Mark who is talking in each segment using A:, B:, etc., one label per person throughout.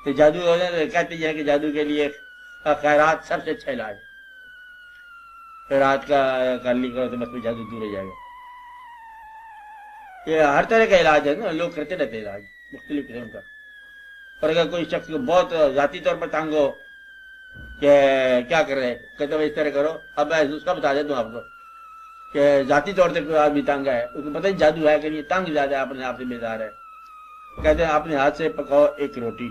A: تو جادو کہتے ہیں کہ جادو کے لیے خیرات سب سے اچھا علاج ہے. خیرات کا کر لی کرو تو بس جادو دور ہو جائے گا. یہ ہر طرح کا علاج ہے نا, لوگ کرتے رہتے علاج مختلف قسم کا. اور اگر کوئی شخص کو بہت ذاتی طور پر تنگ ہو کہ کیا کر رہے کہتے اس طرح کرو, اب میں اس کا بتا دیتا ہوں آپ کو کہ ذاتی طور سے کوئی آدمی تنگ ہے, اس کو پتہ نہیں جادو ہے کہ نہیں, تنگ زیادہ ہے, اپنے آپ سے بیزار ہے, کہتے ہیں اپنے ہاتھ سے پکاؤ ایک روٹی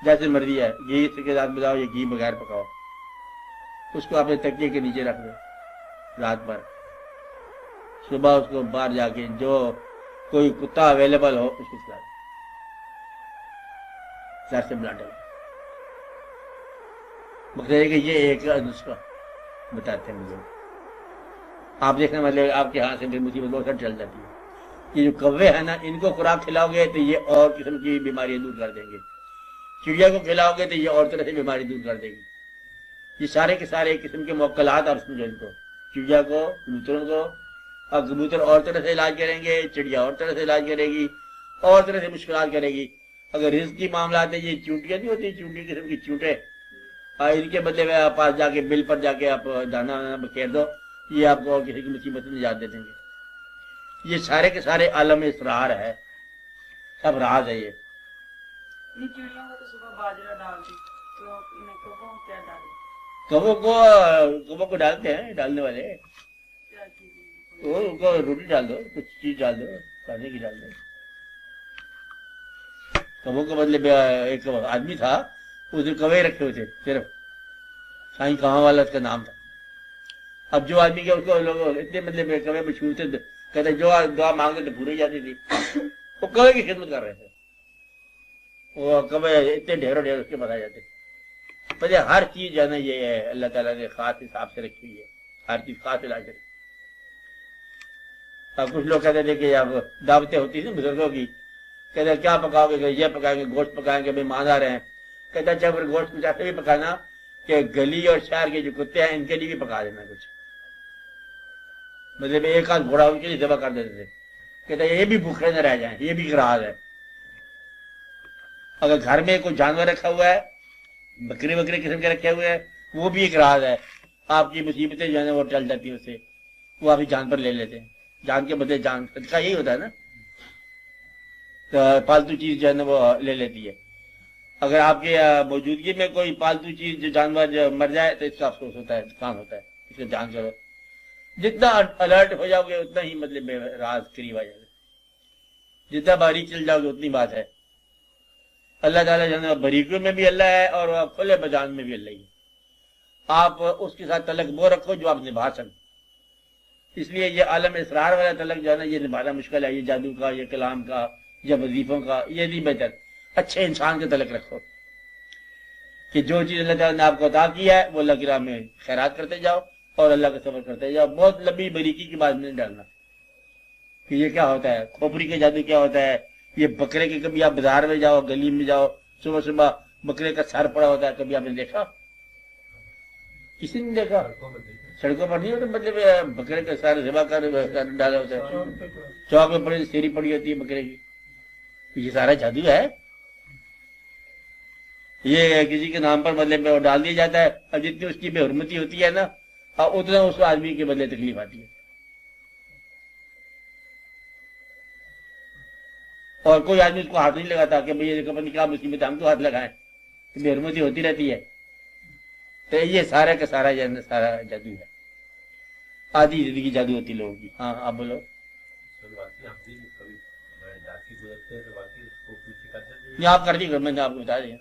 A: جیسے مرضی ہے, گھی کے ساتھ بتاؤ یا گھی بغیر پکاؤ, اس کو اپنے تکیے کے نیچے رکھ دو رات بھر, صبح اس کو باہر جا کے جو کوئی کتا اویلیبل ہو اس کو کھلا دو, سر سے بلاڈ مقصد ہے کہ یہ ایک نسخہ بتاتے ہیں مجھے. آپ دیکھنے والے آپ کے ہاتھ سے مصیبت بہت سر چل جاتی ہے. یہ جو کوے ہیں نا, ان کو خوراک کھلاؤ گے تو یہ اور قسم کی بیماریاں دور کر دیں گے. چڑیا کو کھلاؤ گے تو یہ اور طرح سے بیماری دور کر دے گی. یہ سارے کے سارے ایک قسم کے موکلات اور سمجھو ان کو, چڑیا کو, کبوتروں کو, اور کبوتر اور طرح سے علاج کریں گے, چڑیا اور طرح سے علاج کرے گی, اور طرح سے مشکلات کرے گی. اگر رزق کی معاملات ہے, یہ چونٹیاں نہیں ہوتی, چونٹی قسم کی چونٹے, ان کے بدلے میں آپ پاس جا کے بل پر جا کے آپ دانا بکھیر دو, یہ آپ کو کسی کی مصیبت میں نجات دے دیں گے. یہ سارے کے سارے عالم اسرار ہے, سب راز ہے. یہ
B: چڑیوں کو تو صبح باجرہ ڈال دی, تو انہیں کبوں کیا ڈالیں؟
A: کبوں کو ڈالتے ہیں ڈالنے والے,
B: کیا چیزیں؟
A: ان کو روٹی ڈال دو, کچھ چیز ڈال دو, کھانے کی ڈال دو. کبوں کے بدلے ایک آدمی تھا, اس نے کوے رکھے ہوئے تھے صرف, سائیں کہاں والا اس کا نام تھا. اب جو آدمی کے اس کو لوگ اتنے مطلب کوے مشہور تھے, کہتے جو دعا مانگتے تو پوری جاتی تھی. وہ کوے کی خدمت کر رہے تھے, وہ کوے اتنے ڈھیروں ڈھیر اس کے بتائے جاتے. پہلے ہر چیز جو ہے نا یہ ہے اللہ تعالیٰ نے خاص حساب سے رکھی ہوئی ہے, ہر چیز خاص علاج رکھی. اب کچھ لوگ کہتے تھے کہ اب دعوتیں ہوتی تھیں بزرگوں کی, کہتے ہیں کیا پکاؤ گے, کہ یہ پکائیں گے, گوشت پکائیں گے, مہمان آ رہے ہیں. کہتے ہیں اچھا پھر گوشت کچھ ایسے بھی پکانا کہ گلی اور شہر کے جو کتے ہیں ان کے لیے بھی پکا دینا کچھ, مطلب ایک آدھ گھوڑا ان کے لیے ذبح کر دیتے تھے. کہتے ہیں یہ بھی بھوکے نہ رہ جائیں, یہ بھی راز ہے. اگر گھر میں کوئی جانور رکھا ہوا ہے, بکری بکری قسم کے رکھے ہوئے ہیں, وہ بھی ایک راز ہے. آپ کی مصیبتیں جو ہے نا وہ ٹل جاتی ہیں اس سے, وہ آپ جان پر لے لیتے ہیں, جان کے بدلے جان کا یہی ہوتا ہے نا, تو پالتو چیز جو ہے نا وہ لے لیتی ہے. اگر آپ کی موجودگی میں کوئی پالتو چیز جو جانور جو مر جائے تو اس کا افسوس ہوتا ہے, نقصان ہوتا ہے, اس کو جان کرو. جتنا الرٹ ہو جاؤ گے اتنا ہی مطلب راز قریب آ جائے گا, جتنا باریک چل جاؤ گے اتنی بات ہے. اللہ تعالیٰ جو ہے باریکیوں میں بھی اللہ ہے اور کھلے میدان میں بھی اللہ ہی ہے. آپ اس کے ساتھ تعلق وہ رکھو جو آپ نبھا سکیں. اس لیے یہ عالم اسرار والا تعلق جو ہے نا یہ نبھانا مشکل ہے. یہ جادو کا, یہ کلام کا, یا وظیفوں کا, یہ نہیں بہتر. اچھے انسان کا تعلق رکھو کہ جو چیز اللہ تعالیٰ نے آپ کو عطا کی ہے وہ اللہ کی راہ میں خیرات کرتے جاؤ اور اللہ کا صبر کرتے جاؤ. بہت لمبی باریکی کی بات نہیں ڈالنا کہ یہ کیا ہوتا ہے, کھوپڑی کا جادو کیا ہوتا ہے, یہ بکرے کے, کبھی آپ بازار میں جاؤ, گلی میں جاؤ, صبح صبح بکرے کا سر پڑا ہوتا ہے, کبھی آپ نے دیکھا؟ کسی نے دیکھا؟ سڑکوں پر نہیں ہوتا, مطلب بکرے کا سر ذبح کر ڈالا ہوتا ہے, چوک میں پڑی سیری پڑی ہوتی ہے بکرے کی. یہ سارا جادو ہے. یہ کسی کے نام پر مطلب ڈال دیا جاتا ہے, اور جتنی اس کی بے حرمتی ہوتی ہے نا اتنا اس آدمی کے بدلے تکلیف آتی ہے. اور کوئی آدمی اس کو ہاتھ نہیں لگاتا کہ بھئی یہ کپڑی کیا مصیبت ہے, ہم تو ہاتھ لگائیں, بے حرمتی ہوتی رہتی ہے. تو یہ سارا کا سارا سارا جادو ہے, آدھی زندگی جادو ہوتی لوگوں کی. ہاں آپ بولو. نہیں آپ کر دیے, میں نے آپ کو بتا دیا,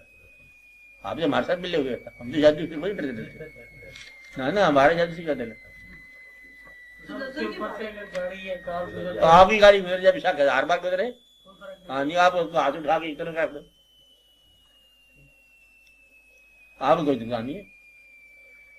A: آپ جو ہمارے ساتھ ملے ہوئے, ہم تو جادو سے وہی ڈرتے تھے نا, ہمارا جادو سے کہتے نا. آپ کی گاڑی گزر جائے, شاید 1000 بار گزرے. ہاں نہیں, آپ اس کو ہاتھ اٹھا کے اتنا کر دو, آپ کوئی دکان نہیں ہے.